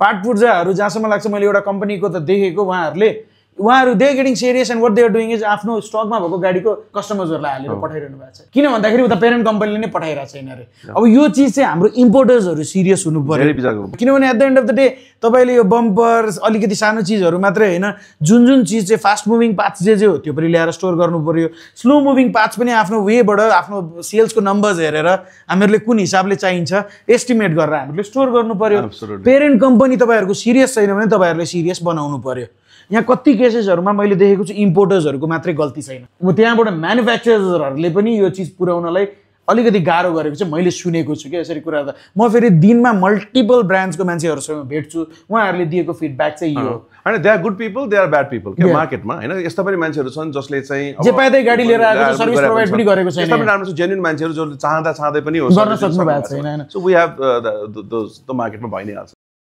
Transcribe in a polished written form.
Part पुर्जाहरू जहाँसम्म लाग्छ मैले एउटा कम्पनीको त देखेको उहाँहरू they getting serious and what they are doing is आफ्नो स्टकमा भएको गाडीको कस्टमर्सहरूलाई हालेर पठाइरहनु भएको छ। किन भन्दाखेरि उता पेरेन्ट कम्पनीले नै पठाइरहेको छैन अरे। अब यो चिज चाहिँ हाम्रो इम्पोर्टर्सहरू सिरियस हुनु पर्यो, किनभने at the end of the day तपाईँले यो बम्पर अलिकति सानो चिजहरू मात्रै होइन, जुन चिज चाहिँ फास्ट मुभिङ पार्ट्स जे हो त्यो पनि ल्याएर स्टोर गर्नु पर्यो। स्लो मुभिङ पार्ट्स पनि आफ्नो वेबाट आफ्नो सेल्सको नम्बर्स हेरेर हामीहरूले कुन हिसाबले चाहिन्छ एस्टिमेट गरेर हामीहरूले स्टोर गर्नु पर्यो। पेरेन्ट कम्पनी तपाईँहरूको सिरियस छैन भने तपाईँहरूले सिरियस बनाउनु पर्यो। यहाँ कति केसेसहरूमा मैले देखेको छु इम्पोर्टर्सहरूको मात्रै गल्ती छैन, त्यहाँबाट म्यानुफ्याक्चरर्सहरूले पनि यो चिज पुर्याउनलाई अलिकति गाह्रो गरेको चाहिँ मैले सुनेको छु क्या यसरी कुरा। म फेरि दिनमा मल्टिपल ब्रान्ड्सको मान्छेहरूसँग भेट्छु, उहाँहरूले दिएको फिडब्याक चाहिँ यो होइन, they are good people, they are bad people के मार्केटमा होइन। यस्ता पनि मान्छेहरू छन् जसले चाहिँ जे पाएदै गाडी लिएर आएको सर्भिस प्रोभाइड पनि गरेको छैन। यस्ता पनि राम्रो जेन्युइन मान्छेहरू जसले चाहँदै पनि हो गर्न सक्नु भएको छैन। सो वी हेभ द मार्केटमा भइ नै हाल्छ।